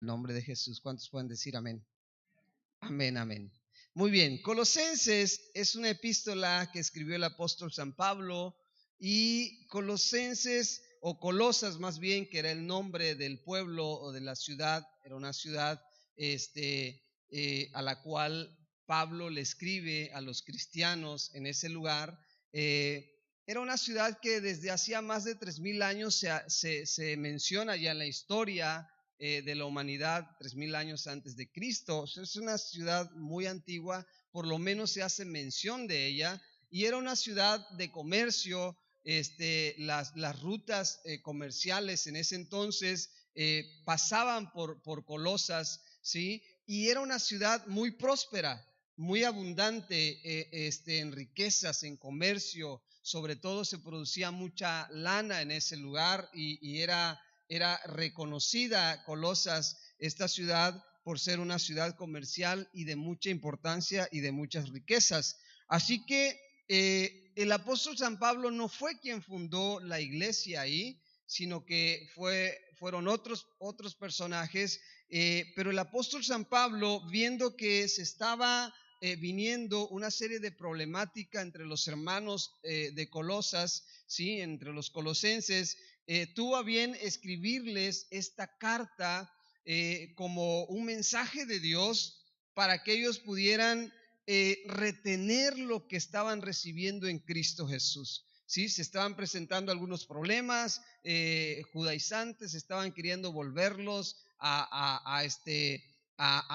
En nombre de Jesús, ¿cuántos pueden decir amén? Amén, amén. Muy bien, Colosenses es una epístola que escribió el apóstol San Pablo, y Colosenses, o Colosas más bien, que era el nombre del pueblo o de la ciudad, era una ciudad a la cual Pablo le escribe a los cristianos en ese lugar. Era una ciudad que desde hacía más de 3000 años se menciona ya en la historia de la humanidad, 3000 años antes de Cristo. Es una ciudad muy antigua, por lo menos se hace mención de ella, y era una ciudad de comercio. Las rutas comerciales en ese entonces pasaban por Colosas, ¿sí? Y era una ciudad muy próspera, muy abundante en riquezas, en comercio. Sobre todo se producía mucha lana en ese lugar, y era reconocida Colosas, esta ciudad, por ser una ciudad comercial y de mucha importancia y de muchas riquezas. Así que el apóstol San Pablo no fue quien fundó la iglesia ahí, sino que fueron otros personajes, pero el apóstol San Pablo, viendo que se estaba viniendo una serie de problemática entre los hermanos de Colosas, ¿sí? Entre los colosenses, tuvo a bien escribirles esta carta como un mensaje de Dios para que ellos pudieran retener lo que estaban recibiendo en Cristo Jesús. ¿Sí? Se estaban presentando algunos problemas, judaizantes estaban queriendo volverlos a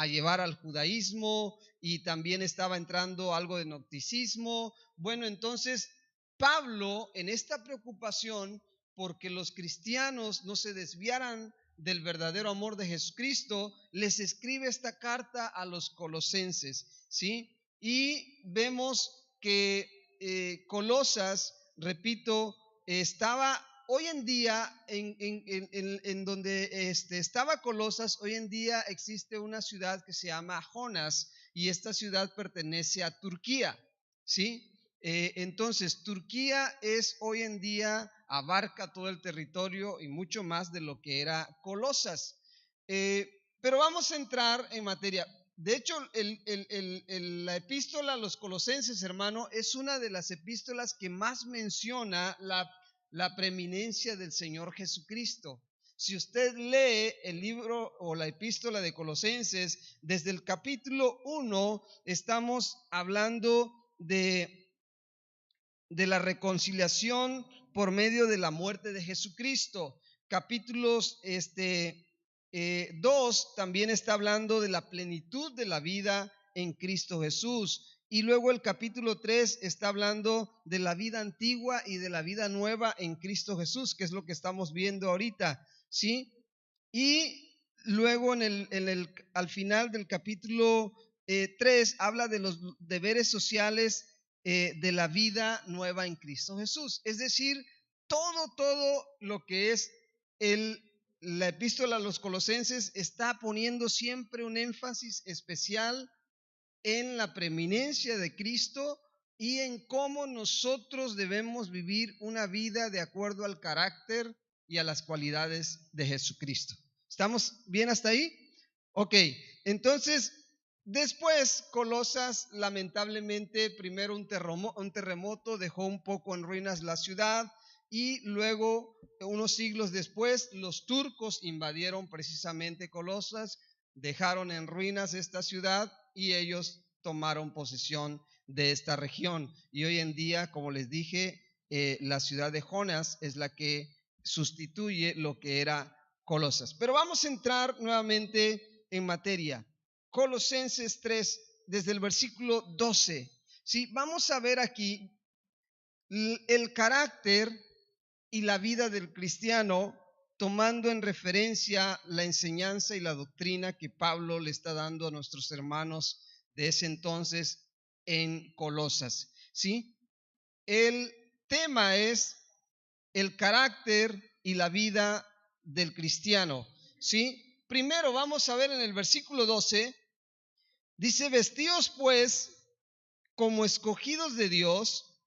llevar al judaísmo, y también estaba entrando algo de gnosticismo. Bueno, entonces Pablo, en esta preocupación porque los cristianos no se desviaran del verdadero amor de Jesucristo, les escribe esta carta a los colosenses, ¿sí? Y vemos que Colosas, repito, estaba hoy en día en donde estaba Colosas. Hoy en día existe una ciudad que se llama Jonas, y esta ciudad pertenece a Turquía, ¿sí? Entonces, Turquía es hoy en día, abarca todo el territorio y mucho más de lo que era Colosas. Pero vamos a entrar en materia. De hecho, la epístola a los colosenses, hermano, es una de las epístolas que más menciona la preeminencia del Señor Jesucristo. Si usted lee el libro o la epístola de Colosenses, desde el capítulo 1 estamos hablando de la reconciliación por medio de la muerte de Jesucristo. Capítulos 2 también está hablando de la plenitud de la vida en Cristo Jesús. Y luego el capítulo 3 está hablando de la vida antigua y de la vida nueva en Cristo Jesús, que es lo que estamos viendo ahorita, ¿sí? Y luego al final del capítulo 3 habla de los deberes sociales de la vida nueva en Cristo Jesús. Es decir, todo lo que es la epístola a los colosenses está poniendo siempre un énfasis especial en la preeminencia de Cristo y en cómo nosotros debemos vivir una vida de acuerdo al carácter y a las cualidades de Jesucristo. ¿Estamos bien hasta ahí? Ok, entonces después Colosas, lamentablemente, primero un terremoto dejó un poco en ruinas la ciudad, y luego, unos siglos después, los turcos invadieron precisamente Colosas, dejaron en ruinas esta ciudad y ellos tomaron posesión de esta región. Y hoy en día, como les dije, la ciudad de Jonas es la que sustituye lo que era Colosas. Pero vamos a entrar nuevamente en materia. Colosenses 3, desde el versículo 12. ¿Sí? Vamos a ver aquí el carácter y la vida del cristiano, tomando en referencia la enseñanza y la doctrina que Pablo le está dando a nuestros hermanos de ese entonces en Colosas, ¿sí? El tema es el carácter y la vida del cristiano, ¿sí? Primero vamos a ver en el versículo 12, dice: vestíos pues como escogidos de Dios,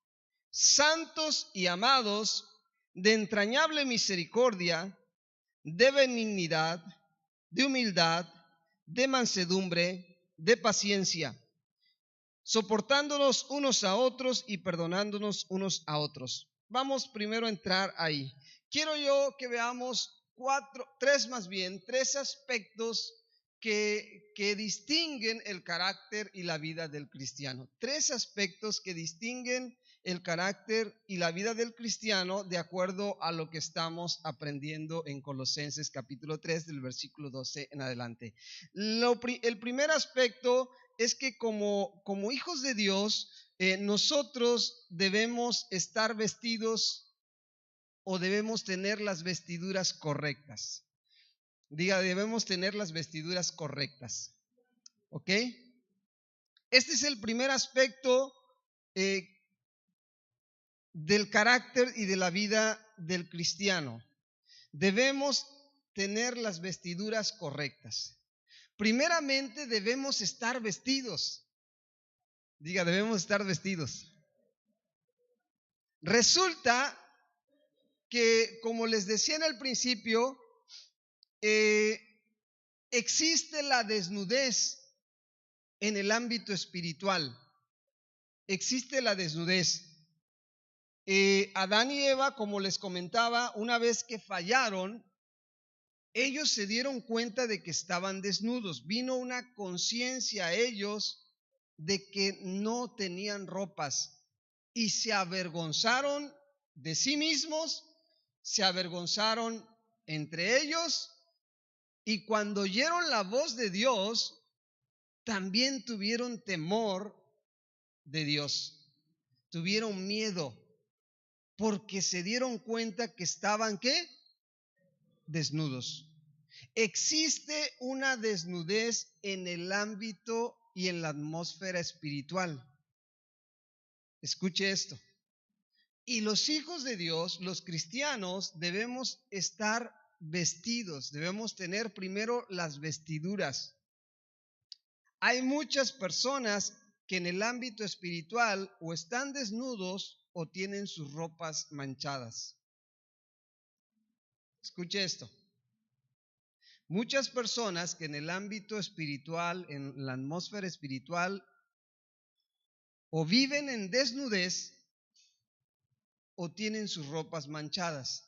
santos y amados, de entrañable misericordia, de benignidad, de humildad, de mansedumbre, de paciencia, soportándonos unos a otros y perdonándonos unos a otros. Vamos primero a entrar ahí. Quiero yo que veamos tres aspectos que distinguen el carácter y la vida del cristiano. Tres aspectos que distinguen el carácter y la vida del cristiano de acuerdo a lo que estamos aprendiendo en Colosenses capítulo 3 del versículo 12 en adelante. El primer aspecto es que como hijos de Dios, nosotros debemos estar vestidos o debemos tener las vestiduras correctas. Diga, debemos tener las vestiduras correctas. ¿Ok? Este es el primer aspecto del carácter y de la vida del cristiano. Debemos tener las vestiduras correctas. Primeramente debemos estar vestidos. Diga, debemos estar vestidos. Resulta que, como les decía en el principio, existe la desnudez en el ámbito espiritual. Existe la desnudez. Adán y Eva, como les comentaba, una vez que fallaron, ellos se dieron cuenta de que estaban desnudos. Vino una conciencia a ellos de que no tenían ropas y se avergonzaron de sí mismos, se avergonzaron entre ellos, y cuando oyeron la voz de Dios, también tuvieron temor de Dios, tuvieron miedo, porque se dieron cuenta que estaban, ¿qué? Desnudos. Existe una desnudez en el ámbito y en la atmósfera espiritual. Escuche esto. Y los hijos de Dios, los cristianos, debemos estar vestidos, debemos tener primero las vestiduras. Hay muchas personas que en el ámbito espiritual o están desnudos o tienen sus ropas manchadas. Escuche esto. Muchas personas que en el ámbito espiritual, en la atmósfera espiritual, o viven en desnudez o tienen sus ropas manchadas.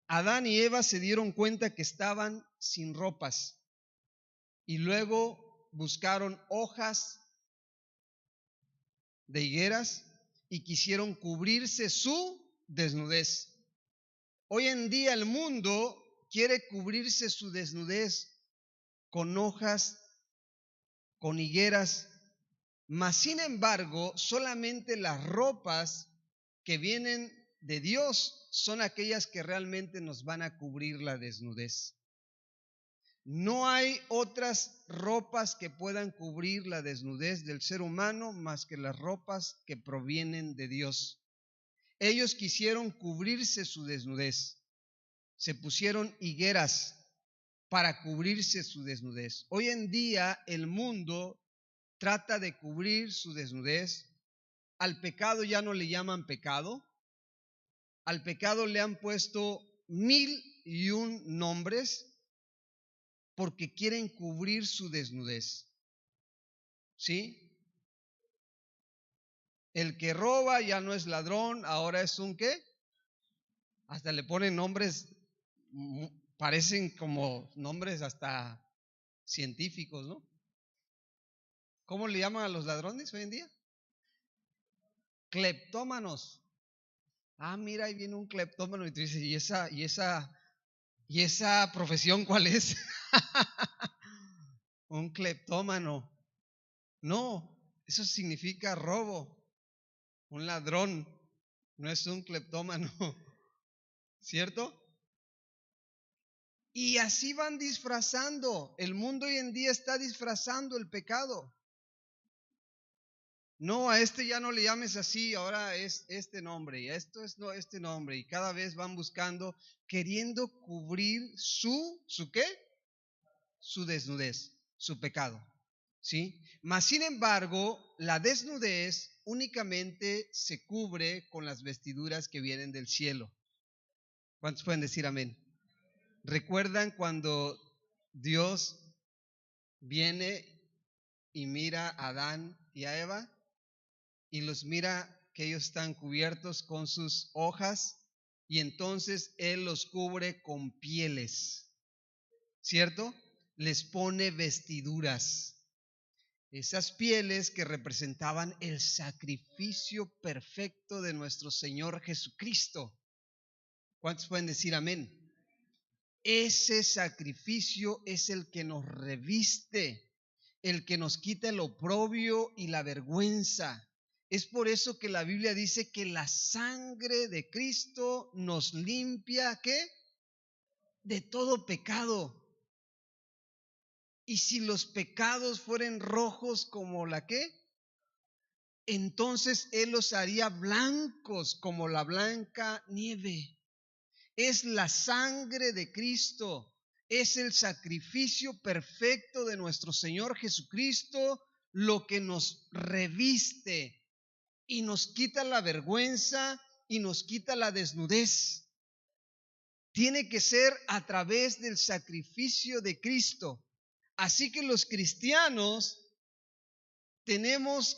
Adán y Eva se dieron cuenta que estaban sin ropas y luego buscaron hojas de higueras y quisieron cubrirse su desnudez. Hoy en día el mundo quiere cubrirse su desnudez con hojas, con higueras, mas sin embargo solamente las ropas que vienen de Dios son aquellas que realmente nos van a cubrir la desnudez. No hay otras ropas que puedan cubrir la desnudez del ser humano más que las ropas que provienen de Dios. Ellos quisieron cubrirse su desnudez. Se pusieron higueras para cubrirse su desnudez. Hoy en día el mundo trata de cubrir su desnudez. Al pecado ya no le llaman pecado. Al pecado le han puesto 1001 nombres porque quieren cubrir su desnudez. ¿Sí? El que roba ya no es ladrón, ahora es un ¿qué? Hasta le ponen nombres, parecen como nombres hasta científicos, ¿no? ¿Cómo le llaman a los ladrones hoy en día? Cleptómanos. Ah, mira, ahí viene un cleptómano y tú dices, ¿y esa profesión cuál es? Un cleptómano. No, eso significa robo. Un ladrón no es un cleptómano, ¿cierto? Y así van disfrazando. El mundo hoy en día está disfrazando el pecado. No, a este ya no le llames así, ahora es este nombre, y a esto es no este nombre, y cada vez van buscando, queriendo cubrir ¿su qué? Su desnudez, su pecado, ¿sí? Mas sin embargo, la desnudez únicamente se cubre con las vestiduras que vienen del cielo. ¿Cuántos pueden decir amén? ¿Recuerdan cuando Dios viene y mira a Adán y a Eva y los mira que ellos están cubiertos con sus hojas y entonces Él los cubre con pieles, ¿cierto? Les pone vestiduras. Esas pieles que representaban el sacrificio perfecto de nuestro Señor Jesucristo. ¿Cuántos pueden decir amén? Ese sacrificio es el que nos reviste, el que nos quita el oprobio y la vergüenza. Es por eso que la Biblia dice que la sangre de Cristo nos limpia, ¿qué? De todo pecado. Y si los pecados fueren rojos como la ¿qué? Entonces Él los haría blancos como la blanca nieve. Es la sangre de Cristo, es el sacrificio perfecto de nuestro Señor Jesucristo lo que nos reviste y nos quita la vergüenza y nos quita la desnudez. Tiene que ser a través del sacrificio de Cristo. Así que los cristianos tenemos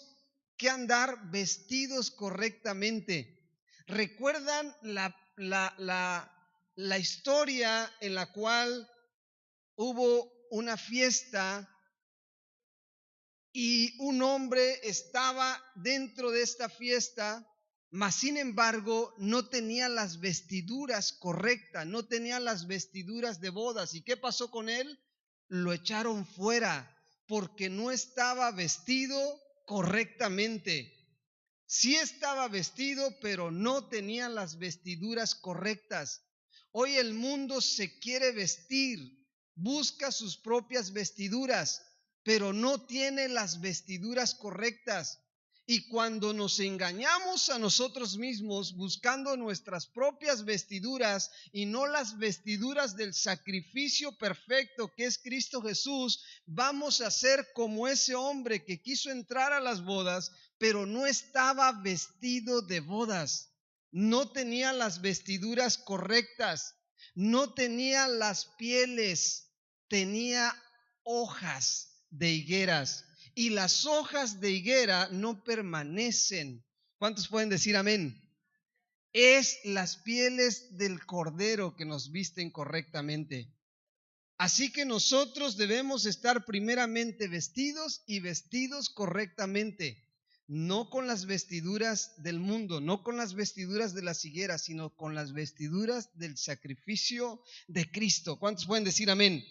que andar vestidos correctamente. ¿Recuerdan la historia en la cual hubo una fiesta y un hombre estaba dentro de esta fiesta, mas sin embargo no tenía las vestiduras correctas, no tenía las vestiduras de bodas? ¿Y qué pasó con él? Lo echaron fuera porque no estaba vestido correctamente. Sí estaba vestido, pero no tenía las vestiduras correctas. Hoy el mundo se quiere vestir, busca sus propias vestiduras, pero no tiene las vestiduras correctas. Y cuando nos engañamos a nosotros mismos buscando nuestras propias vestiduras y no las vestiduras del sacrificio perfecto que es Cristo Jesús, vamos a ser como ese hombre que quiso entrar a las bodas, pero no estaba vestido de bodas, no tenía las vestiduras correctas, no tenía las pieles, tenía hojas de higueras. Y las hojas de higuera no permanecen. ¿Cuántos pueden decir amén? Es las pieles del cordero que nos visten correctamente. Así que nosotros debemos estar primeramente vestidos y vestidos correctamente. No con las vestiduras del mundo, no con las vestiduras de las higueras, sino con las vestiduras del sacrificio de Cristo. ¿Cuántos pueden decir amén?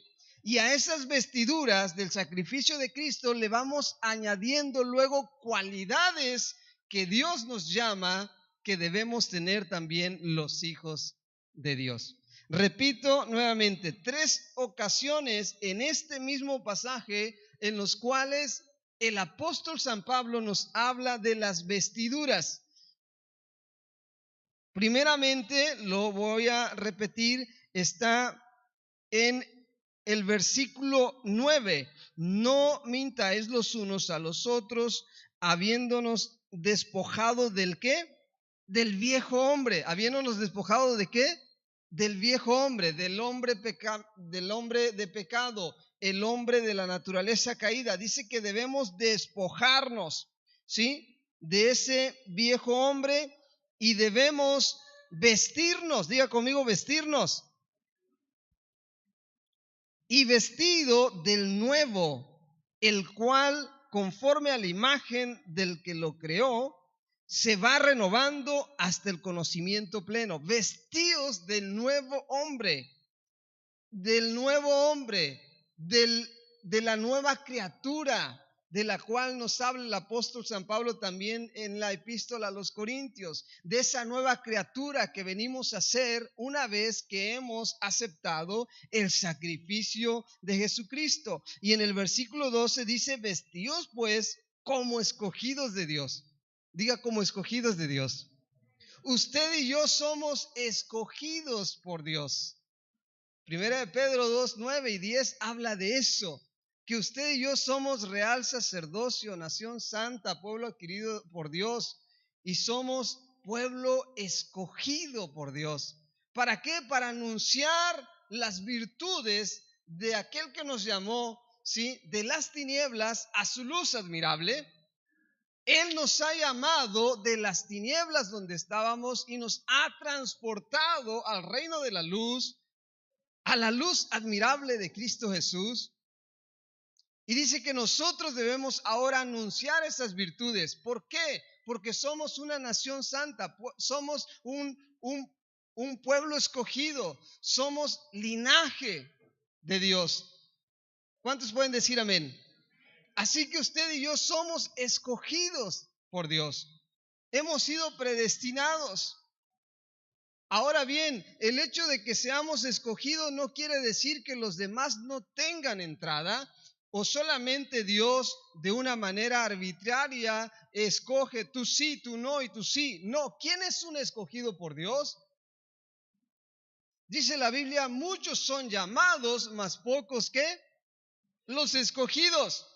Y a esas vestiduras del sacrificio de Cristo le vamos añadiendo luego cualidades que Dios nos llama que debemos tener también los hijos de Dios. Repito nuevamente, 3 ocasiones en este mismo pasaje en los cuales el apóstol San Pablo nos habla de las vestiduras. Primeramente, lo voy a repetir, está en el versículo 9, no mintáis los unos a los otros, habiéndonos despojado del ¿qué? Del viejo hombre. ¿Habiéndonos despojado de qué? Del viejo hombre, del hombre de pecado, el hombre de la naturaleza caída. Dice que debemos despojarnos, ¿sí? De ese viejo hombre y debemos vestirnos. Diga conmigo, vestirnos. Y vestido del nuevo, el cual, conforme a la imagen del que lo creó, se va renovando hasta el conocimiento pleno. Vestidos del nuevo hombre, de la nueva criatura, de la cual nos habla el apóstol San Pablo también en la epístola a los Corintios, de esa nueva criatura que venimos a ser una vez que hemos aceptado el sacrificio de Jesucristo. Y en el versículo 12 dice, vestíos pues como escogidos de Dios. Diga, como escogidos de Dios. Usted y yo somos escogidos por Dios. Primera de Pedro 2, 9 y 10 habla de eso, que usted y yo somos real sacerdocio, nación santa, pueblo adquirido por Dios, y somos pueblo escogido por Dios. ¿Para qué? Para anunciar las virtudes de aquel que nos llamó, ¿sí?, de las tinieblas a su luz admirable. Él nos ha llamado de las tinieblas donde estábamos y nos ha transportado al reino de la luz, a la luz admirable de Cristo Jesús. Y dice que nosotros debemos ahora anunciar esas virtudes. ¿Por qué? Porque somos una nación santa, somos un pueblo escogido, somos linaje de Dios. ¿Cuántos pueden decir amén? Así que usted y yo somos escogidos por Dios. Hemos sido predestinados. Ahora bien, el hecho de que seamos escogidos no quiere decir que los demás no tengan entrada o solamente Dios de una manera arbitraria escoge tú sí, tú no y tú sí. No, ¿quién es un escogido por Dios? Dice la Biblia, muchos son llamados, mas pocos ¿qué? Los escogidos.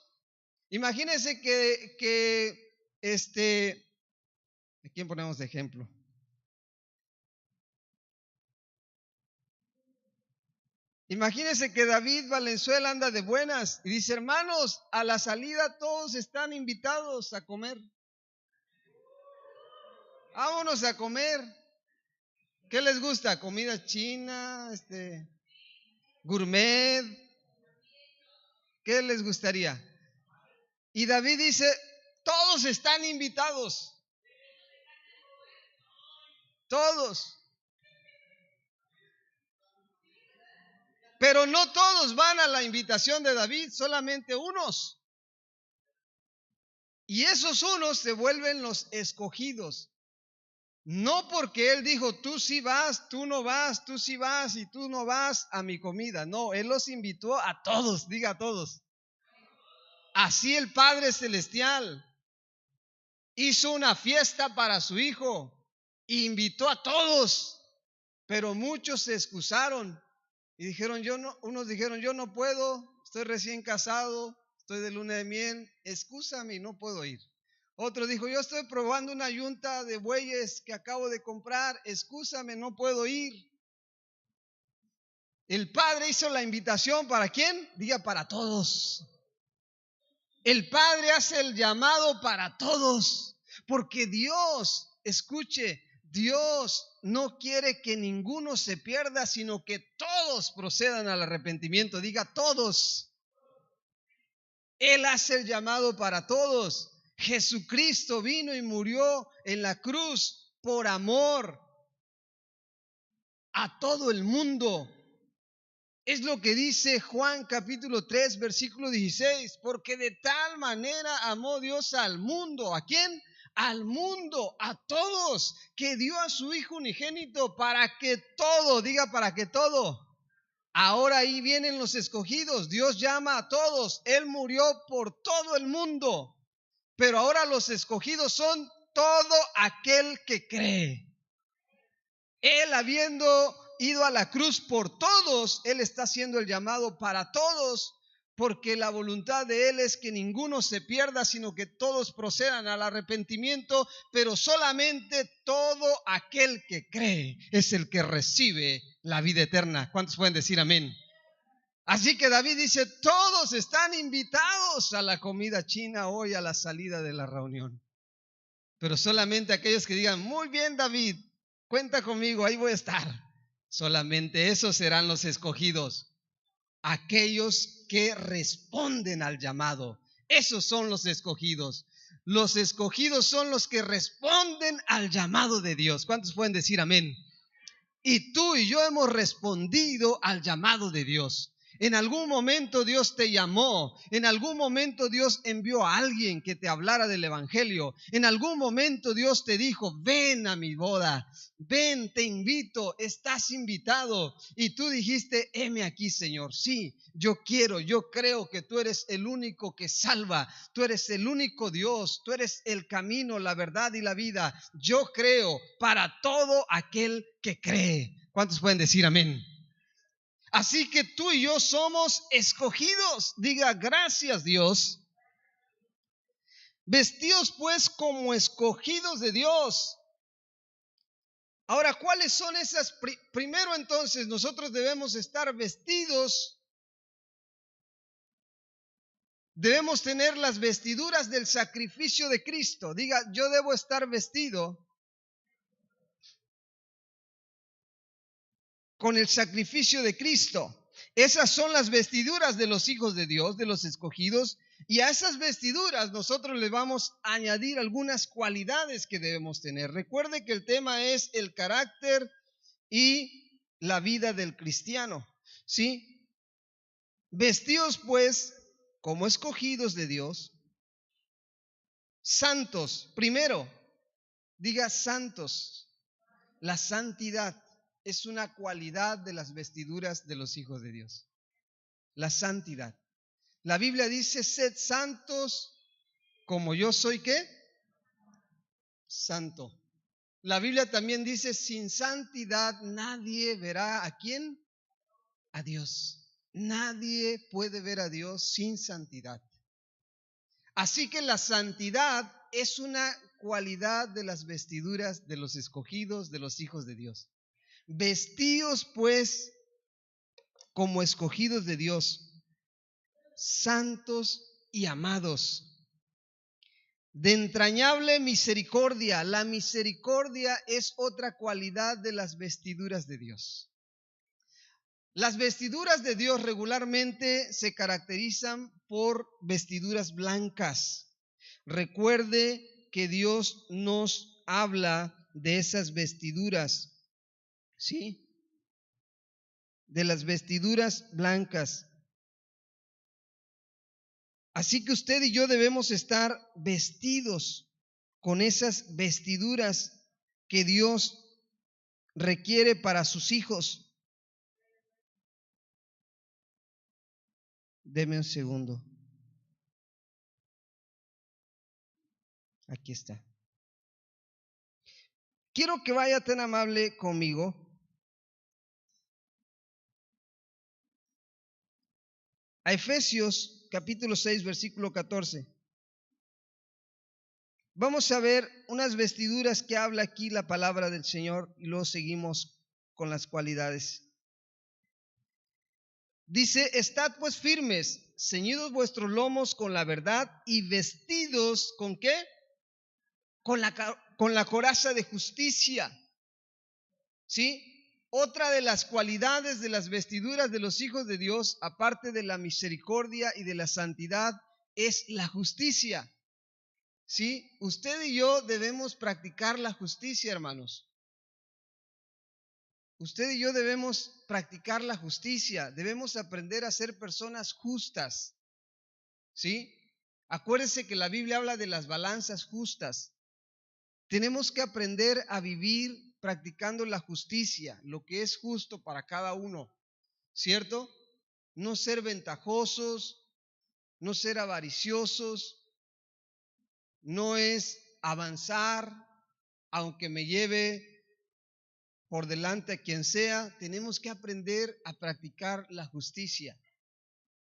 Imagínense ¿a quién ponemos de ejemplo? Imagínense que David Valenzuela anda de buenas y dice, hermanos, a la salida todos están invitados a comer. Vámonos a comer. ¿Qué les gusta? ¿Comida china? ¿Gourmet? ¿Qué les gustaría? Y David dice, todos están invitados. Todos. Pero no todos van a la invitación de David, solamente unos. Y esos unos se vuelven los escogidos. No porque él dijo, tú sí vas, tú no vas, tú sí vas y tú no vas a mi comida. No, él los invitó a todos, diga a todos. Así el Padre Celestial hizo una fiesta para su Hijo e invitó a todos. Pero muchos se excusaron y dijeron, unos dijeron, yo no puedo, estoy recién casado, estoy de luna de miel, excúsame, no puedo ir. Otro dijo, yo estoy probando una yunta de bueyes que acabo de comprar, excúsame, no puedo ir. El Padre hizo la invitación, ¿para quién? Diga, para todos. El Padre hace el llamado para todos, porque Dios, escuche, Dios no quiere que ninguno se pierda, sino que todos procedan al arrepentimiento. Diga, todos. Él hace el llamado para todos. Jesucristo vino y murió en la cruz por amor a todo el mundo. Es lo que dice Juan capítulo 3, versículo 16, porque de tal manera amó Dios al mundo. ¿A quién? Al mundo, a todos, que dio a su Hijo unigénito para que todo, diga para que todo. Ahora ahí vienen los escogidos. Dios llama a todos. Él murió por todo el mundo. Pero ahora los escogidos son todo aquel que cree. Él habiendo ido a la cruz por todos, Él está haciendo el llamado para todos, porque la voluntad de Él es que ninguno se pierda, sino que todos procedan al arrepentimiento, pero solamente todo aquel que cree es el que recibe la vida eterna. ¿Cuántos pueden decir amén? Así que David dice, todos están invitados a la comida china hoy a la salida de la reunión. Pero solamente aquellos que digan, muy bien David, cuenta conmigo, ahí voy a estar. Solamente esos serán los escogidos. Aquellos que responden al llamado. Esos son los escogidos. Los escogidos son los que responden al llamado de Dios. ¿Cuántos pueden decir amén? Y tú y yo hemos respondido al llamado de Dios. En algún momento Dios te llamó, en algún momento Dios envió a alguien que te hablara del evangelio, en algún momento Dios te dijo, ven a mi boda, ven, te invito, estás invitado. Y tú dijiste, heme aquí, Señor, sí, yo quiero, yo creo que tú eres el único que salva, tú eres el único Dios, tú eres el camino, la verdad y la vida. Yo creo para todo aquel que cree. ¿Cuántos pueden decir amén? Así que tú y yo somos escogidos. Diga, gracias Dios. Vestidos pues como escogidos de Dios. Ahora, ¿cuáles son esas? Primero entonces, nosotros debemos estar vestidos, debemos tener las vestiduras del sacrificio de Cristo. Diga, yo debo estar vestido con el sacrificio de Cristo. Esas son las vestiduras de los hijos de Dios, de los escogidos, y a esas vestiduras nosotros le vamos a añadir algunas cualidades que debemos tener. Recuerde que el tema es el carácter y la vida del cristiano, ¿sí? Vestidos pues como escogidos de Dios, santos. Primero, diga santos. La santidad es una cualidad de las vestiduras de los hijos de Dios. La santidad. La Biblia dice, sed santos como yo soy, ¿qué? Santo. La Biblia también dice, sin santidad nadie verá ¿a quién? A Dios. Nadie puede ver a Dios sin santidad. Así que la santidad es una cualidad de las vestiduras de los escogidos, de los hijos de Dios. Vestidos pues como escogidos de Dios, santos y amados, de entrañable misericordia. La misericordia es otra cualidad de las vestiduras de Dios. Las vestiduras de Dios regularmente se caracterizan por vestiduras blancas. Recuerde que Dios nos habla de esas vestiduras, ¿sí? De las vestiduras blancas. Así que usted y yo debemos estar vestidos con esas vestiduras que Dios requiere para sus hijos. Deme un segundo. Aquí está. Quiero que vaya tan amable conmigo a Efesios capítulo 6, versículo 14. Vamos a ver unas vestiduras que habla aquí la palabra del Señor y luego seguimos con las cualidades. Dice, estad pues firmes, ceñidos vuestros lomos con la verdad y vestidos ¿con qué? Con la coraza de justicia. ¿Sí? Otra de las cualidades de las vestiduras de los hijos de Dios, aparte de la misericordia y de la santidad, es la justicia. ¿Sí? Usted y yo debemos practicar la justicia, hermanos. Usted y yo debemos practicar la justicia, debemos aprender a ser personas justas. ¿Sí? Acuérdese que la Biblia habla de las balanzas justas. Tenemos que aprender a vivir practicando la justicia, lo que es justo para cada uno, ¿cierto? No ser ventajosos, no ser avariciosos, no es avanzar, aunque me lleve por delante a quien sea. Tenemos que aprender a practicar la justicia.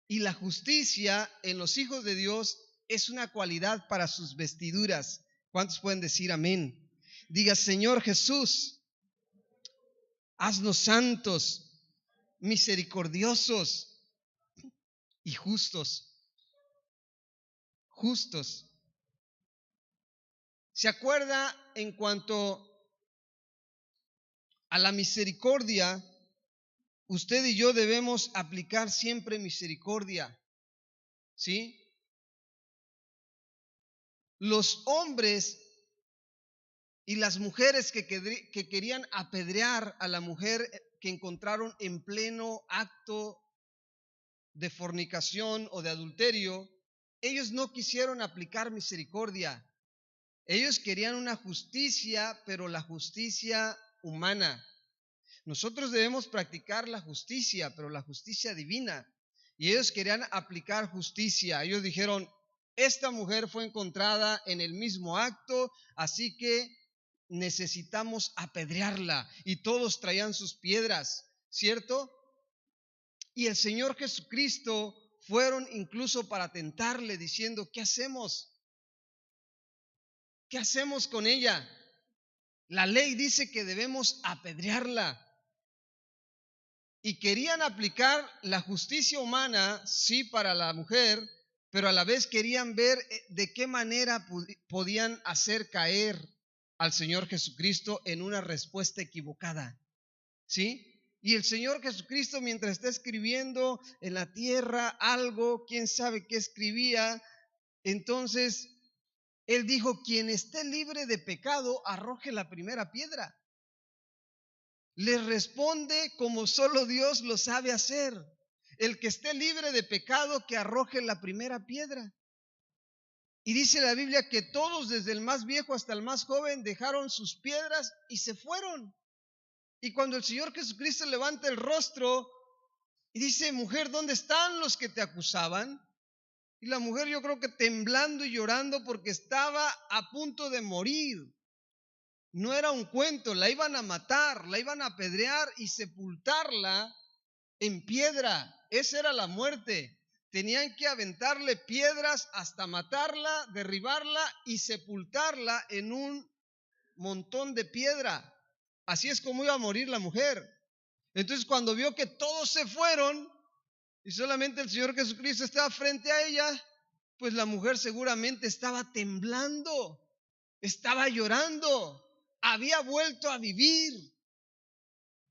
Y la justicia en los hijos de Dios es una cualidad para sus vestiduras. ¿Cuántos pueden decir amén? Diga, Señor Jesús, haznos santos, misericordiosos y justos. Justos. ¿Se acuerda en cuanto a la misericordia? Usted y yo debemos aplicar siempre misericordia, ¿sí? Los hombres y las mujeres que querían apedrear a la mujer que encontraron en pleno acto de fornicación o de adulterio, ellos no quisieron aplicar misericordia. Ellos querían una justicia, pero la justicia humana. Nosotros debemos practicar la justicia, pero la justicia divina. Y ellos querían aplicar justicia. Ellos dijeron, esta mujer fue encontrada en el mismo acto, así que necesitamos apedrearla. Y todos traían sus piedras, ¿cierto? Y el Señor Jesucristo fueron incluso para tentarle diciendo, ¿qué hacemos? ¿Qué hacemos con ella? La ley dice que debemos apedrearla. Y querían aplicar la justicia humana, sí, para la mujer, pero a la vez querían ver de qué manera podían hacer caer al Señor Jesucristo en una respuesta equivocada, ¿sí? Y el Señor Jesucristo, mientras está escribiendo en la tierra algo, quién sabe qué escribía, entonces Él dijo: quien esté libre de pecado, arroje la primera piedra. Les responde como solo Dios lo sabe hacer. El que esté libre de pecado, que arroje la primera piedra. Y dice la Biblia que todos, desde el más viejo hasta el más joven, dejaron sus piedras y se fueron. Y cuando el Señor Jesucristo levanta el rostro y dice: mujer, ¿dónde están los que te acusaban? Y la mujer, yo creo que temblando y llorando, porque estaba a punto de morir. No era un cuento, la iban a matar, la iban a apedrear y sepultarla en piedra. Esa era la muerte. Tenían que aventarle piedras hasta matarla, derribarla y sepultarla en un montón de piedra. Así es como iba a morir la mujer. Entonces, cuando vio que todos se fueron y solamente el Señor Jesucristo estaba frente a ella, pues la mujer seguramente estaba temblando, estaba llorando. Había vuelto a vivir.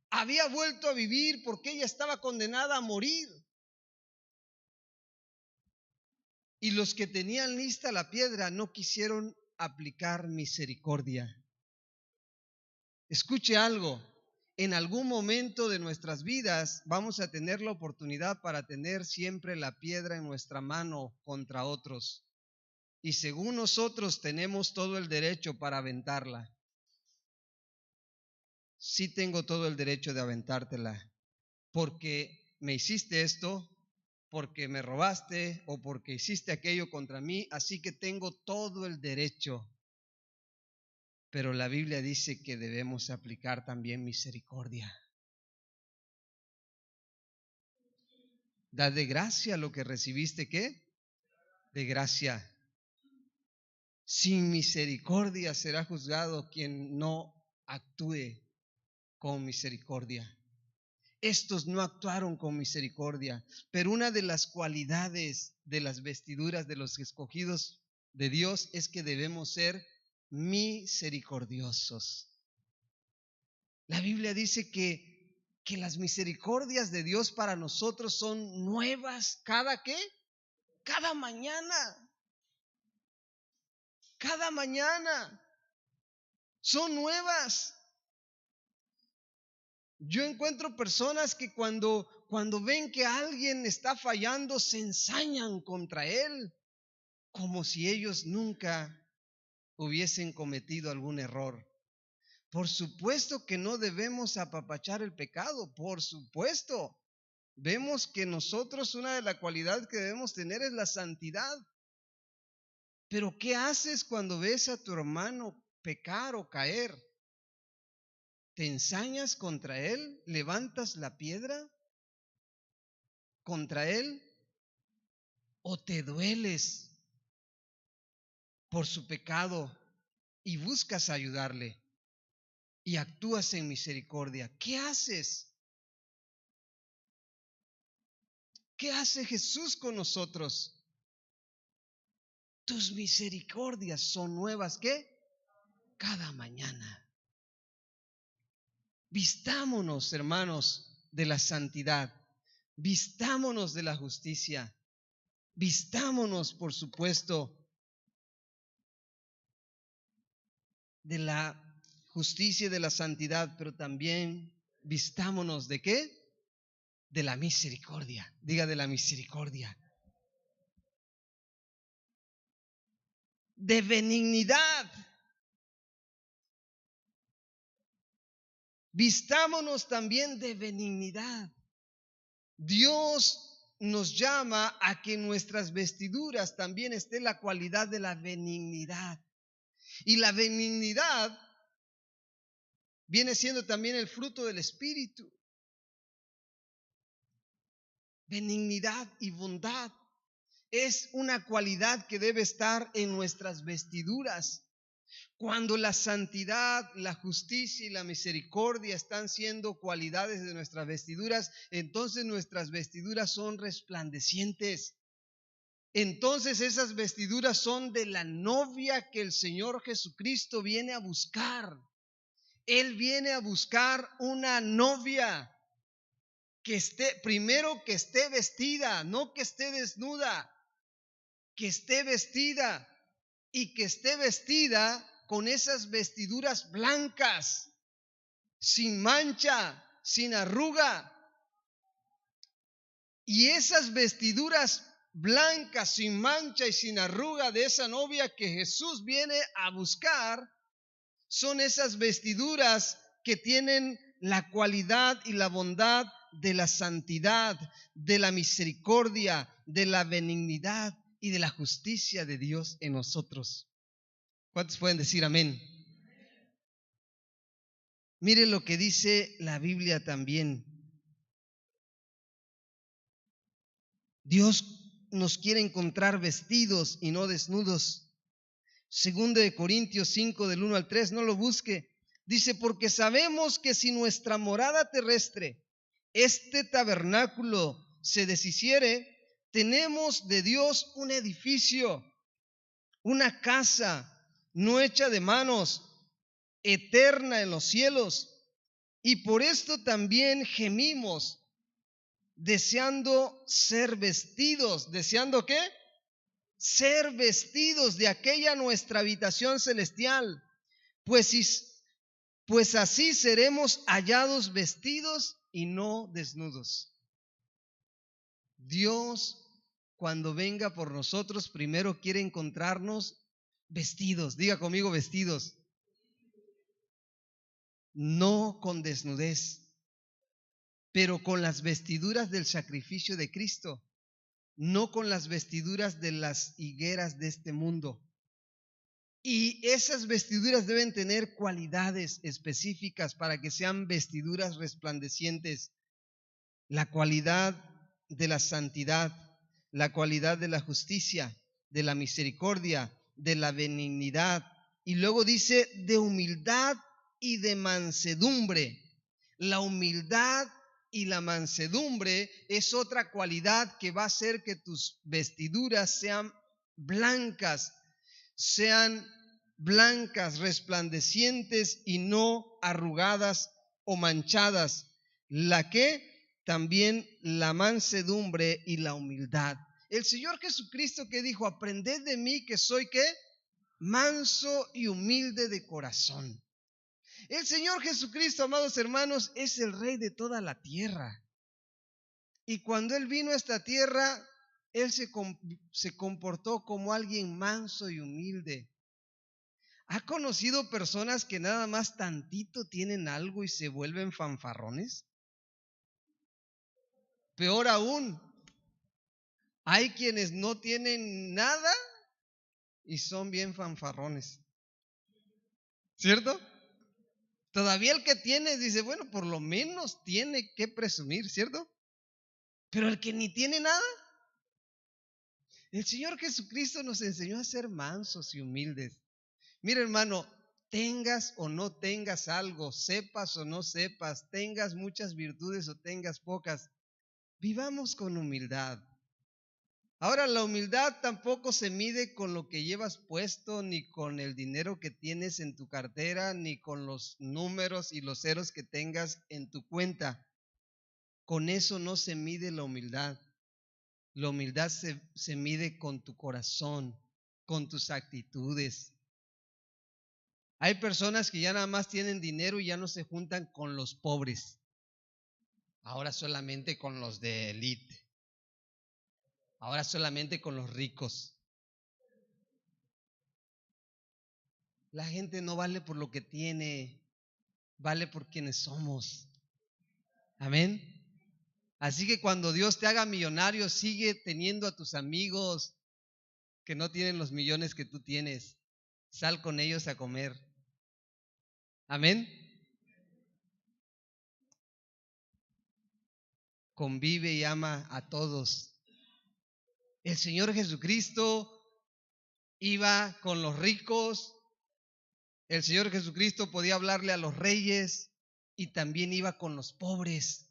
Había vuelto a vivir porque ella estaba condenada a morir. Y los que tenían lista la piedra no quisieron aplicar misericordia. Escuche algo, en algún momento de nuestras vidas vamos a tener la oportunidad para tener siempre la piedra en nuestra mano contra otros. Y según nosotros tenemos todo el derecho para aventarla. Sí tengo todo el derecho de aventártela, porque me hiciste esto, porque me robaste o porque hiciste aquello contra mí, así que tengo todo el derecho. Pero la Biblia dice que debemos aplicar también misericordia. Da de gracia lo que recibiste, ¿qué? De gracia. Sin misericordia será juzgado quien no actúe con misericordia. Estos no actuaron con misericordia, pero una de las cualidades de las vestiduras de los escogidos de Dios es que debemos ser misericordiosos. La Biblia dice que las misericordias de Dios para nosotros son nuevas. ¿Cada qué? Cada mañana. Cada mañana. Son nuevas. Yo encuentro personas que cuando ven que alguien está fallando, se ensañan contra él, como si ellos nunca hubiesen cometido algún error. Por supuesto que no debemos apapachar el pecado, por supuesto. Vemos que nosotros una de las cualidades que debemos tener es la santidad. Pero ¿qué haces cuando ves a tu hermano pecar o caer? ¿Te ensañas contra él? ¿Levantas la piedra contra él? ¿O te dueles por su pecado y buscas ayudarle y actúas en misericordia? ¿Qué haces? ¿Qué hace Jesús con nosotros? Tus misericordias son nuevas, ¿qué? Cada mañana. Vistámonos, hermanos, de la santidad. Vistámonos de la justicia. Vistámonos, por supuesto, de la justicia y de la santidad, pero también vistámonos ¿de qué? De la misericordia. Diga, de la misericordia. De benignidad. Vistámonos también de benignidad. Dios nos llama a que en nuestras vestiduras también esté la cualidad de la benignidad. Y la benignidad viene siendo también el fruto del Espíritu. Benignidad y bondad es una cualidad que debe estar en nuestras vestiduras. Cuando la santidad, la justicia y la misericordia están siendo cualidades de nuestras vestiduras, entonces nuestras vestiduras son resplandecientes. Entonces esas vestiduras son de la novia que el Señor Jesucristo viene a buscar. Él viene a buscar una novia que esté, primero que esté vestida, no que esté desnuda, que esté vestida y que esté vestida con esas vestiduras blancas, sin mancha, sin arruga. Y esas vestiduras blancas, sin mancha y sin arruga de esa novia que Jesús viene a buscar, son esas vestiduras que tienen la cualidad y la bondad de la santidad, de la misericordia, de la benignidad y de la justicia de Dios en nosotros. ¿Cuántos pueden decir amén? Mire lo que dice la Biblia también. Dios nos quiere encontrar vestidos y no desnudos. Segundo de Corintios 5 del 1 al 3, no lo busque. Dice, porque sabemos que si nuestra morada terrestre, este tabernáculo, se deshiciere, tenemos de Dios un edificio, una casa no hecha de manos, eterna en los cielos. Y por esto también gemimos, deseando ser vestidos. ¿Deseando qué? Ser vestidos de aquella nuestra habitación celestial. Pues así seremos hallados vestidos y no desnudos. Dios, cuando venga por nosotros, primero quiere encontrarnos vestidos. Diga conmigo, vestidos. No con desnudez, pero con las vestiduras del sacrificio de Cristo, no con las vestiduras de las higueras de este mundo. Y esas vestiduras deben tener cualidades específicas para que sean vestiduras resplandecientes. La cualidad de la santidad, la cualidad de la justicia, de la misericordia, de la benignidad. Y luego dice de humildad y de mansedumbre. La humildad y la mansedumbre es otra cualidad que va a hacer que tus vestiduras sean blancas, resplandecientes y no arrugadas o manchadas. La que también la mansedumbre y la humildad. El Señor Jesucristo que dijo, aprended de mí que soy ¿qué? Manso y humilde de corazón. El Señor Jesucristo, amados hermanos, es el Rey de toda la tierra. Y cuando Él vino a esta tierra, Él se comportó como alguien manso y humilde. ¿Ha conocido personas que nada más tantito tienen algo y se vuelven fanfarrones? Peor aún, hay quienes no tienen nada y son bien fanfarrones. ¿Cierto? Todavía el que tiene dice, bueno, por lo menos tiene que presumir, ¿cierto? Pero el que ni tiene nada, el Señor Jesucristo nos enseñó a ser mansos y humildes. Mira, hermano, tengas o no tengas algo, sepas o no sepas, tengas muchas virtudes o tengas pocas, vivamos con humildad. Ahora, la humildad tampoco se mide con lo que llevas puesto, ni con el dinero que tienes en tu cartera, ni con los números y los ceros que tengas en tu cuenta. Con eso no se mide la humildad. La humildad se mide con tu corazón, con tus actitudes. Hay personas que ya nada más tienen dinero y ya no se juntan con los pobres. Ahora solamente con los de élite. Ahora solamente con los ricos. La gente no vale por lo que tiene, vale por quienes somos. Amén. Así que cuando Dios te haga millonario, sigue teniendo a tus amigos que no tienen los millones que tú tienes. Sal con ellos a comer. Amén. Convive y ama a todos. El Señor Jesucristo iba con los ricos El Señor Jesucristo podía hablarle a los reyes y también iba con los pobres.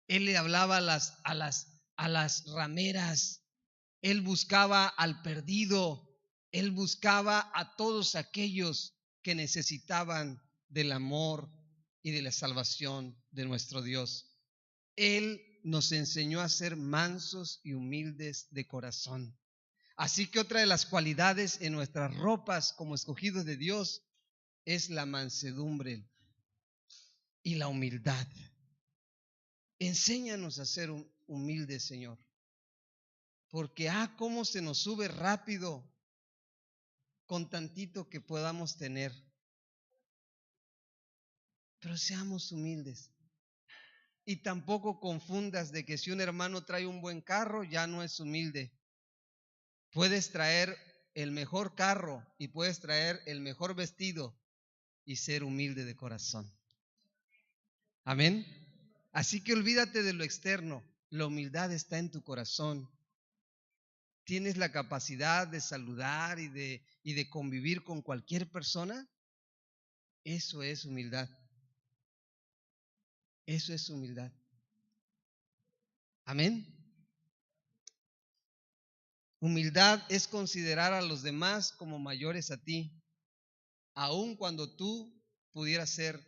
Él le hablaba a las rameras. Él buscaba al perdido. Él buscaba a todos aquellos que necesitaban del amor y de la salvación de nuestro Dios. Él nos enseñó a ser mansos y humildes de corazón. Así que otra de las cualidades en nuestras ropas como escogidos de Dios es la mansedumbre y la humildad. Enséñanos a ser humildes, Señor, porque cómo se nos sube rápido con tantito que podamos tener. Pero seamos humildes. Y tampoco confundas de que si un hermano trae un buen carro, ya no es humilde. Puedes traer el mejor carro y puedes traer el mejor vestido y ser humilde de corazón. Amén. Así que olvídate de lo externo. La humildad está en tu corazón. ¿Tienes la capacidad de saludar y de convivir con cualquier persona? Eso es humildad. Eso es humildad. Amén. Humildad es considerar a los demás como mayores a ti, aun cuando tú pudieras ser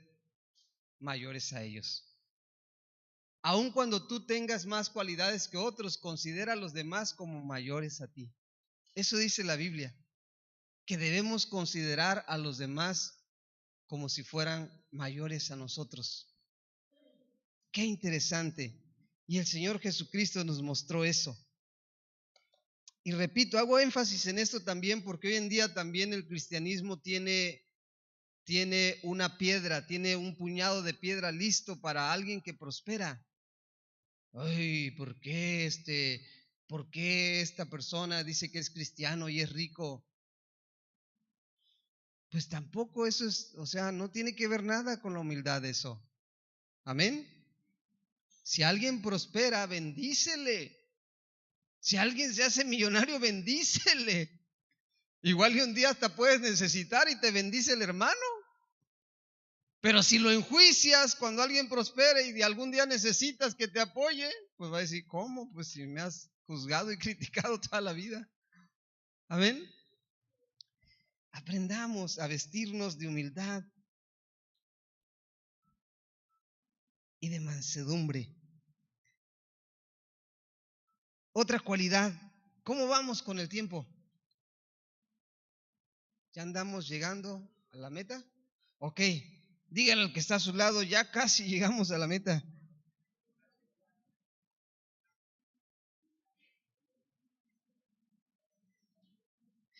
mayores a ellos. Aun cuando tú tengas más cualidades que otros, considera a los demás como mayores a ti. Eso dice la Biblia, que debemos considerar a los demás como si fueran mayores a nosotros. Qué interesante. Y el Señor Jesucristo nos mostró eso. Y repito, hago énfasis en esto también porque hoy en día también el cristianismo tiene una piedra, tiene un puñado de piedra listo para alguien que prospera. Ay, ¿por qué esta persona dice que es cristiano y es rico? Pues tampoco eso es, no tiene que ver nada con la humildad eso. Amén. Si alguien prospera, bendícele. Si alguien se hace millonario, bendícele. Igual que un día hasta puedes necesitar y te bendice el hermano. Pero si lo enjuicias cuando alguien prospere y de algún día necesitas que te apoye, pues va a decir, ¿cómo? Pues si me has juzgado y criticado toda la vida. Amén. Aprendamos a vestirnos de humildad y de mansedumbre. Otra cualidad, ¿cómo vamos con el tiempo? ¿Ya andamos llegando a la meta? Ok, dígale al que está a su lado, ya casi llegamos a la meta.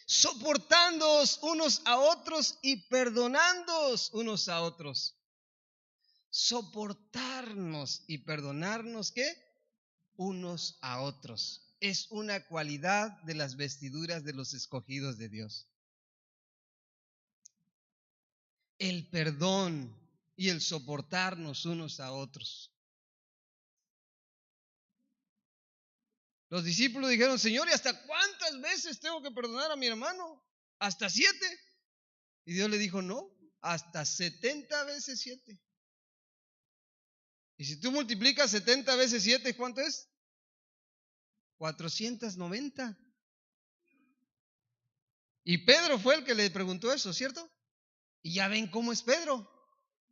Soportándoos unos a otros y perdonándoos unos a otros. Soportarnos y perdonarnos, ¿qué? Unos a otros. Es una cualidad de las vestiduras de los escogidos de Dios. El perdón y el soportarnos unos a otros. Los discípulos dijeron, Señor, ¿y hasta cuántas veces tengo que perdonar a mi hermano? ¿Hasta 7? Y Dios le dijo, no, hasta 70 veces 7. Y si tú multiplicas 70 veces 7, ¿cuánto es? 490. Y Pedro fue el que le preguntó eso, ¿cierto? Y ya ven cómo es Pedro.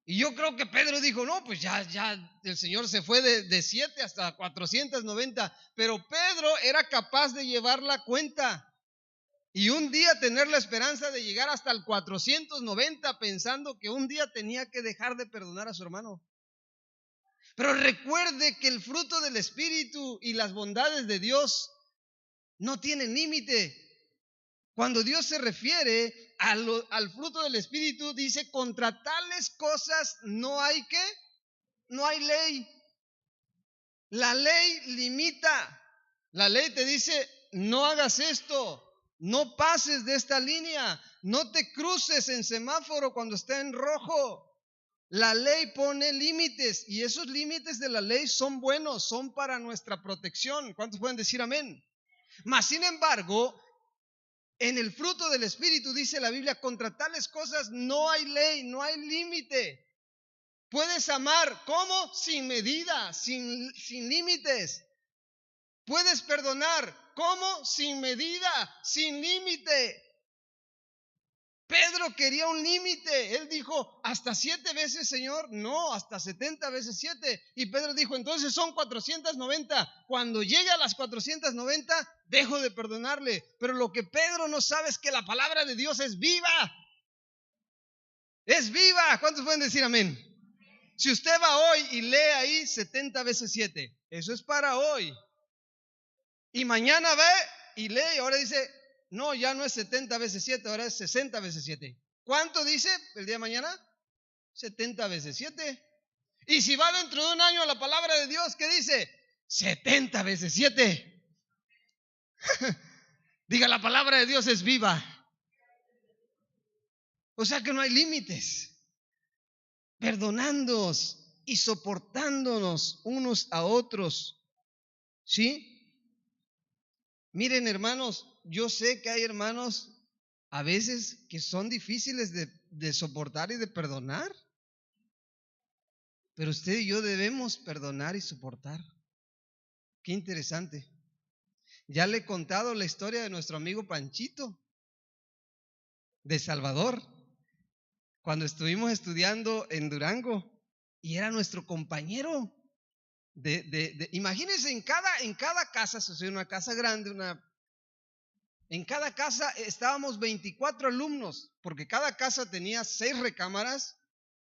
Y yo creo que Pedro dijo, no, pues ya el Señor se fue de 7 hasta 490. Pero Pedro era capaz de llevar la cuenta. Y un día tener la esperanza de llegar hasta el 490 pensando que un día tenía que dejar de perdonar a su hermano. Pero recuerde que el fruto del Espíritu y las bondades de Dios no tienen límite. Cuando Dios se refiere al fruto del Espíritu, dice, contra tales cosas no hay ¿qué? No hay ley. La ley limita. La ley te dice, no hagas esto, no pases de esta línea, no te cruces en semáforo cuando está en rojo. La ley pone límites y esos límites de la ley son buenos, son para nuestra protección. ¿Cuántos pueden decir amén? Mas, sin embargo, En el fruto del Espíritu dice la Biblia, contra tales cosas no hay ley, no hay límite. Puedes amar, ¿cómo? Sin medida, sin límites. Puedes perdonar, ¿cómo? Sin medida, sin límite. Pedro quería un límite. Él dijo, ¿hasta 7 veces, Señor? No, hasta 70 veces 7. Y Pedro dijo, entonces son 490. Cuando llegue a las 490, dejo de perdonarle. Pero lo que Pedro no sabe es que la palabra de Dios es viva. Es viva. ¿Cuántos pueden decir amén? Si usted va hoy y lee ahí 70 veces 7, eso es para hoy. Y mañana ve y lee y ahora dice, no, ya no es 70 veces 7, ahora es 60 veces 7. ¿Cuánto dice el día de mañana? 70 veces 7. Y si va dentro de un año a la palabra de Dios, ¿qué dice? 70 veces 7. Diga, la palabra de Dios es viva. O sea que no hay límites. Perdonándonos y soportándonos unos a otros. ¿Sí? Miren, hermanos, yo sé que hay hermanos a veces que son difíciles de soportar y de perdonar. Pero usted y yo debemos perdonar y soportar. Qué interesante. Ya le he contado la historia de nuestro amigo Panchito, de Salvador, cuando estuvimos estudiando en Durango y era nuestro compañero. Imagínense, en cada casa, eso es una casa grande, en cada casa estábamos 24 alumnos, porque cada casa tenía 6 recámaras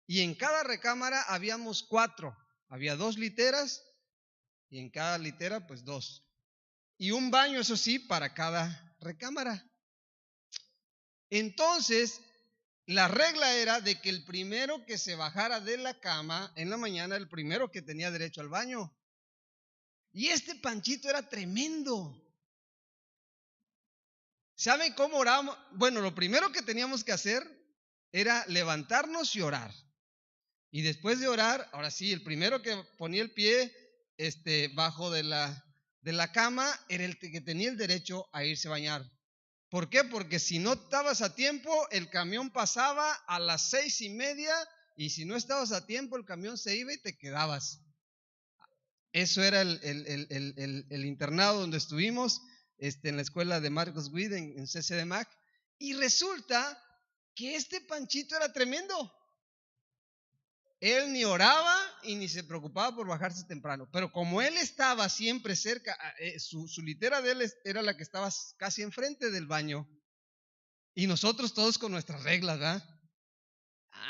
y en cada recámara habíamos 4. Había 2 literas y en cada litera pues 2. Y un baño, eso sí, para cada recámara. Entonces, la regla era de que el primero que se bajara de la cama en la mañana, el primero que tenía derecho al baño. Y este Panchito era tremendo. ¿Saben cómo orábamos? Bueno, lo primero que teníamos que hacer era levantarnos y orar. Y después de orar, ahora sí, el primero que ponía el pie bajo de la cama era el que tenía el derecho a irse a bañar. ¿Por qué? Porque si no estabas a tiempo, el camión pasaba a las 6:30 y si no estabas a tiempo, el camión se iba y te quedabas. Eso era el internado donde estuvimos, en la escuela de Marcos Witt, en CCDMAC. Y resulta que este Panchito era tremendo. Él ni oraba y ni se preocupaba por bajarse temprano. Pero como él estaba siempre cerca, su litera de él era la que estaba casi enfrente del baño. Y nosotros todos con nuestras reglas, ¿verdad?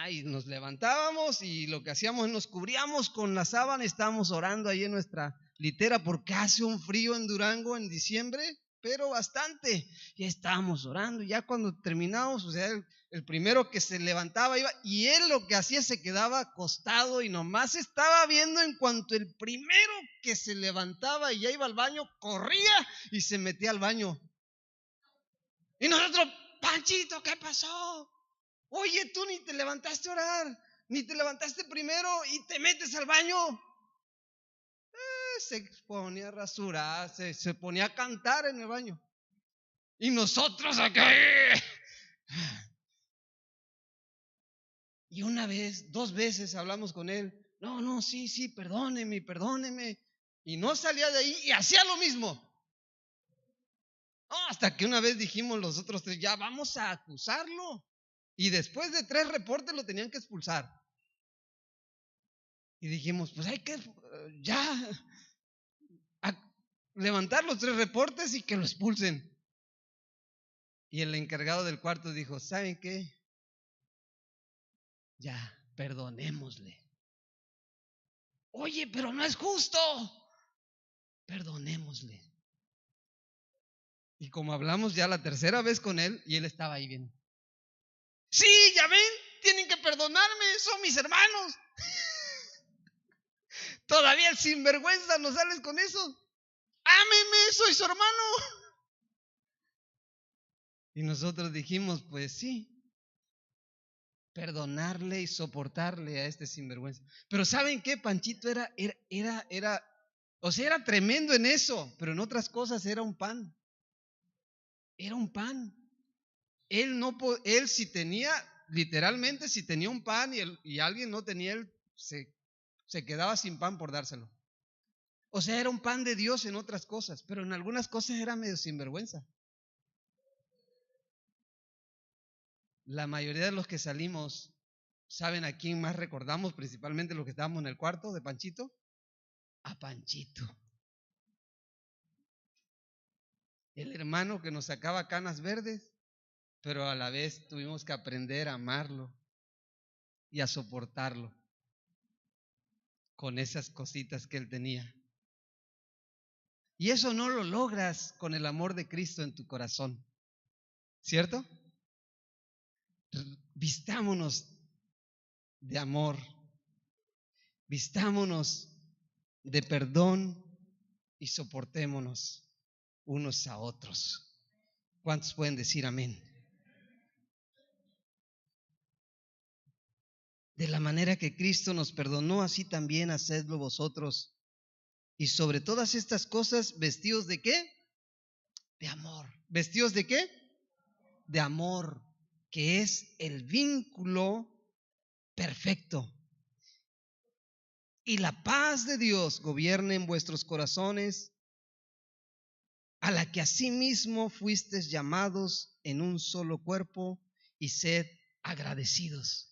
Y nos levantábamos y lo que hacíamos, nos cubríamos con la sábana y estábamos orando ahí en nuestra litera porque hace un frío en Durango en diciembre, pero bastante. Y estábamos orando y ya cuando terminamos, o sea, el primero que se levantaba iba y él lo que hacía se quedaba acostado y nomás estaba viendo en cuanto el primero que se levantaba y ya iba al baño, corría y se metía al baño. Y nosotros, Panchito, ¿qué pasó? Oye, tú ni te levantaste a orar, ni te levantaste primero y te metes al baño. Se ponía a rasurar, se ponía a cantar en el baño. Y nosotros acá. Y 2 veces hablamos con él. No, sí, perdóneme. Y no salía de ahí y hacía lo mismo. Hasta que una vez dijimos los otros 3, ya vamos a acusarlo. Y después de 3 reportes lo tenían que expulsar. Y dijimos, pues hay que ya levantar los 3 reportes y que lo expulsen. Y el encargado del cuarto dijo, ¿saben qué? Ya, perdonémosle. Oye, pero no es justo. Perdonémosle. Y como hablamos ya la 3ª vez con él, y él estaba ahí bien. Sí, ya ven, tienen que perdonarme, son mis hermanos. Todavía el sinvergüenza no sales con eso. Ámeme, soy su hermano. Y nosotros dijimos, pues sí, perdonarle y soportarle a este sinvergüenza. Pero ¿saben qué? Panchito era, o sea, era tremendo en eso, pero en otras cosas era un pan. Era un pan. Él si tenía, literalmente, si tenía un pan y alguien no tenía, él se quedaba sin pan por dárselo. O sea, era un pan de Dios en otras cosas, pero en algunas cosas era medio sinvergüenza. La mayoría de los que salimos, ¿saben a quién más recordamos? Principalmente los que estábamos en el cuarto de Panchito. A Panchito. El hermano que nos sacaba canas verdes, pero a la vez tuvimos que aprender a amarlo y a soportarlo con esas cositas que él tenía. Y eso no lo logras con el amor de Cristo en tu corazón, ¿cierto? Vistámonos de amor, vistámonos de perdón y soportémonos unos a otros. ¿Cuántos pueden decir amén? De la manera que Cristo nos perdonó, así también hacedlo vosotros. Y sobre todas estas cosas, ¿vestidos de qué? De amor. ¿Vestidos de qué? De amor, que es el vínculo perfecto. Y la paz de Dios gobierne en vuestros corazones, a la que asimismo fuisteis llamados en un solo cuerpo, y sed agradecidos.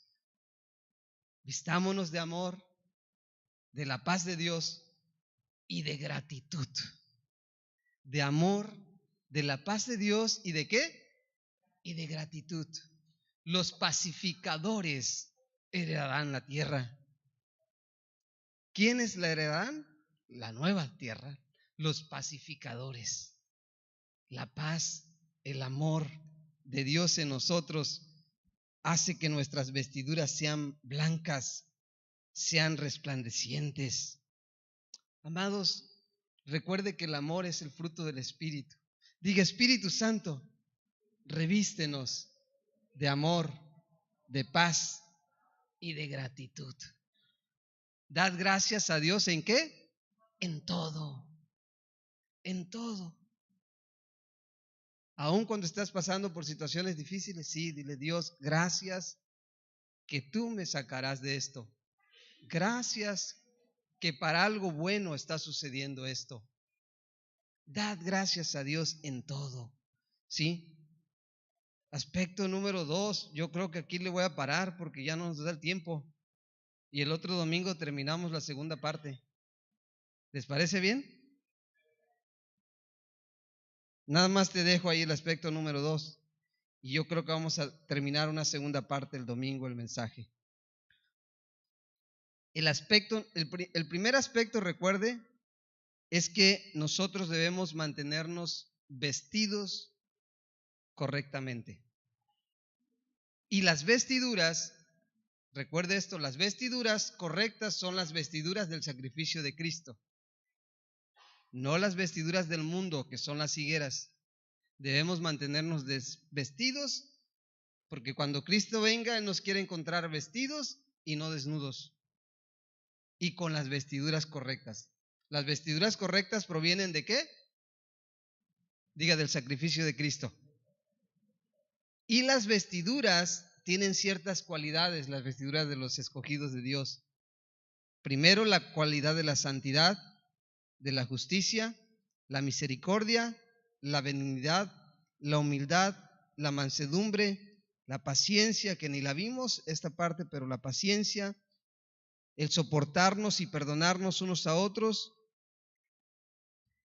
Vistámonos de amor, de la paz de Dios y de gratitud. De amor, de la paz de Dios y de qué? Y de gratitud. Los pacificadores heredarán la tierra. ¿Quiénes la heredarán? La nueva tierra. Los pacificadores. La paz, el amor de Dios en nosotros hace que nuestras vestiduras sean blancas, sean resplandecientes. Amados, recuerde que el amor es el fruto del Espíritu. Diga: Espíritu Santo, revístenos de amor, de paz y de gratitud. Dad gracias a Dios ¿en qué? En todo. En todo. Aun cuando estás pasando por situaciones difíciles, sí, dile: Dios, gracias que tú me sacarás de esto. Gracias que para algo bueno está sucediendo esto. Dad gracias a Dios en todo. ¿Sí? Aspecto número 2, yo creo que aquí le voy a parar porque ya no nos da el tiempo. Y el otro domingo terminamos la segunda parte. ¿Les parece bien? Nada más te dejo ahí el aspecto número 2. Y yo creo que vamos a terminar una segunda parte el domingo, el mensaje. El primer aspecto, recuerde, es que nosotros debemos mantenernos vestidos correctamente. Y las vestiduras, recuerde esto, las vestiduras correctas son las vestiduras del sacrificio de Cristo, no las vestiduras del mundo, que son las higueras. Debemos mantenernos vestidos, porque cuando Cristo venga, Él nos quiere encontrar vestidos y no desnudos, y con las vestiduras correctas. Las vestiduras correctas provienen ¿de qué? Diga: del sacrificio de Cristo. Y las vestiduras tienen ciertas cualidades, las vestiduras de los escogidos de Dios. Primero, la cualidad de la santidad, de la justicia, la misericordia, la benignidad, la humildad, la mansedumbre, la paciencia, que ni la vimos esta parte, pero la paciencia, el soportarnos y perdonarnos unos a otros,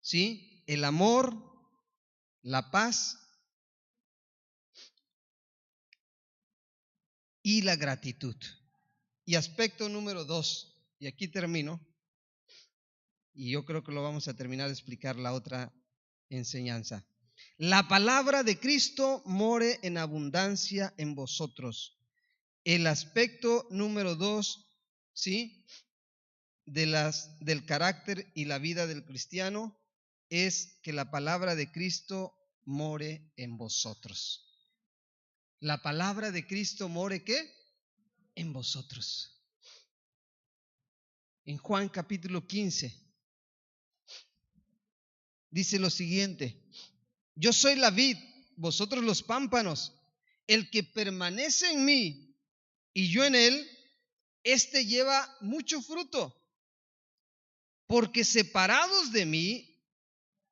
¿sí? El amor, la paz y la gratitud. Y aspecto número 2, y aquí termino, y yo creo que lo vamos a terminar de explicar la otra enseñanza. La palabra de Cristo more en abundancia en vosotros. El aspecto número 2, ¿sí?, del carácter y la vida del cristiano es que la palabra de Cristo more en vosotros. La palabra de Cristo more ¿qué? En vosotros. En Juan capítulo 15 dice lo siguiente: yo soy la vid, vosotros los pámpanos. el que permanece en mí y yo en él, este lleva mucho fruto, porque separados de mí,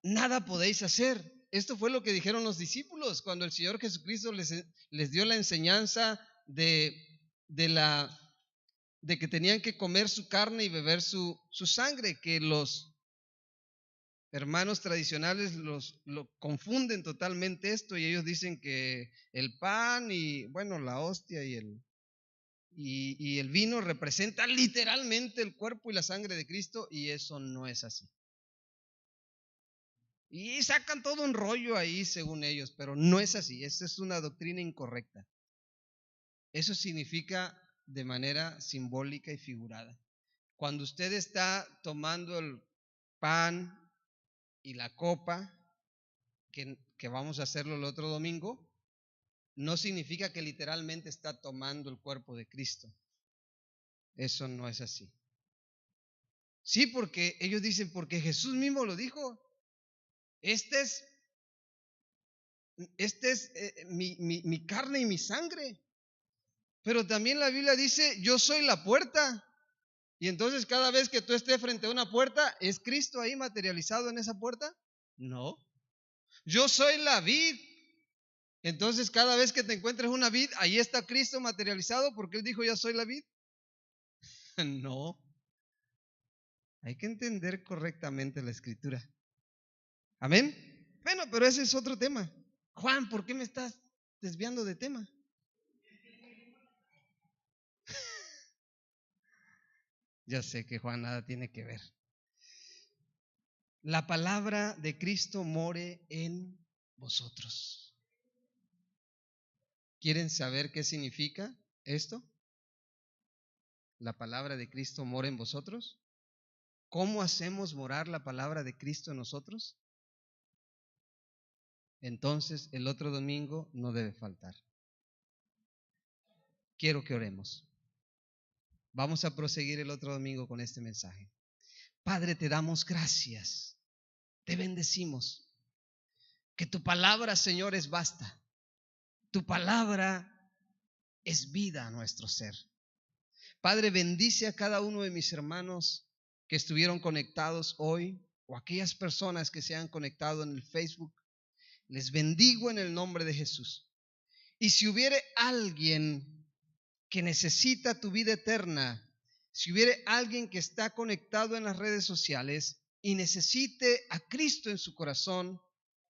nada podéis hacer. Esto fue lo que dijeron los discípulos cuando el Señor Jesucristo les dio la enseñanza de que tenían que comer su carne y beber su sangre, que los hermanos tradicionales lo confunden totalmente esto, y ellos dicen que el pan y bueno, la hostia y el vino representa literalmente el cuerpo y la sangre de Cristo, y eso no es así. Y sacan todo un rollo ahí según ellos, pero no es así. Esa es una doctrina incorrecta. Eso significa de manera simbólica y figurada. Cuando usted está tomando el pan y la copa, que vamos a hacerlo el otro domingo, no significa que literalmente está tomando el cuerpo de Cristo. Eso no es así. Sí, porque ellos dicen, porque Jesús mismo lo dijo. Este es mi carne y mi sangre. Pero también la Biblia dice, yo soy la puerta. Y entonces cada vez que tú estés frente a una puerta, ¿es Cristo ahí materializado en esa puerta? No. Yo soy la vid. Entonces cada vez que te encuentres una vid, ahí está Cristo materializado, porque Él dijo, yo soy la vid. No. Hay que entender correctamente la Escritura. Amén. Bueno, pero ese es otro tema. Juan, ¿por qué me estás desviando de tema? Ya sé que Juan nada tiene que ver. La palabra de Cristo more en vosotros. ¿Quieren saber qué significa esto? La palabra de Cristo mora en vosotros. ¿Cómo hacemos morar la palabra de Cristo en nosotros? Entonces el otro domingo no debe faltar. Quiero que oremos. Vamos a proseguir el otro domingo con este mensaje. Padre, te damos gracias, te bendecimos. Que tu palabra, Señor, es basta. Tu palabra es vida a nuestro ser. Padre, bendice a cada uno de mis hermanos que estuvieron conectados hoy, o aquellas personas que se han conectado en el Facebook. Les bendigo en el nombre de Jesús. Y si hubiere alguien que necesita tu vida eterna, si hubiere alguien que está conectado en las redes sociales y necesite a Cristo en su corazón,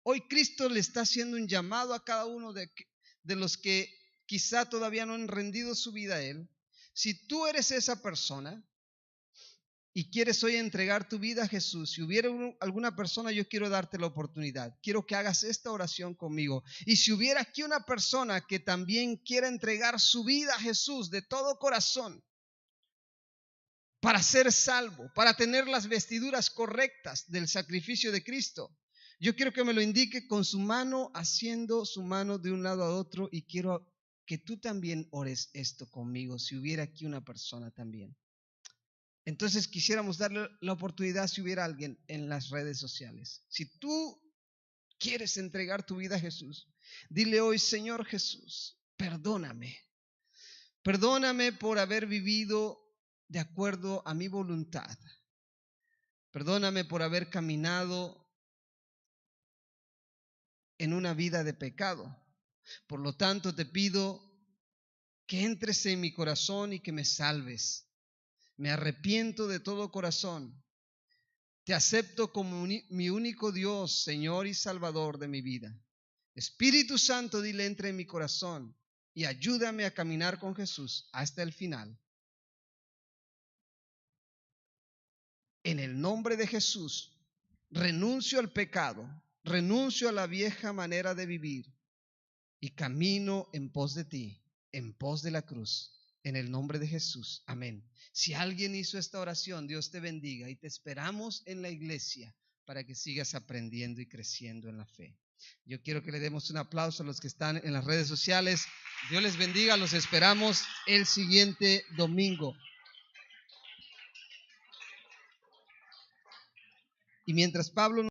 hoy Cristo le está haciendo un llamado a cada uno de los que quizá todavía no han rendido su vida a Él. Si tú eres esa persona y quieres hoy entregar tu vida a Jesús, si hubiera alguna persona, yo quiero darte la oportunidad. Quiero que hagas esta oración conmigo. Y si hubiera aquí una persona que también quiera entregar su vida a Jesús de todo corazón, para ser salvo, para tener las vestiduras correctas del sacrificio de Cristo, yo quiero que me lo indique con su mano, haciendo su mano de un lado a otro, y quiero que tú también ores esto conmigo, si hubiera aquí una persona también. Entonces quisiéramos darle la oportunidad, si hubiera alguien en las redes sociales. Si tú quieres entregar tu vida a Jesús, dile hoy: Señor Jesús, perdóname. Perdóname por haber vivido de acuerdo a mi voluntad. Perdóname por haber caminado en una vida de pecado. Por lo tanto, te pido que entres en mi corazón y que me salves. Me arrepiento de todo corazón. Te acepto como mi único Dios, Señor y Salvador de mi vida. Espíritu Santo, dile: entra en mi corazón y ayúdame a caminar con Jesús hasta el final. En el nombre de Jesús, renuncio al pecado, renuncio a la vieja manera de vivir y camino en pos de ti, en pos de la cruz. En el nombre de Jesús, amén. Si alguien hizo esta oración, Dios te bendiga, y te esperamos en la iglesia para que sigas aprendiendo y creciendo en la fe. Yo quiero que le demos un aplauso a los que están en las redes sociales. Dios les bendiga, los esperamos el siguiente domingo. Y mientras Pablo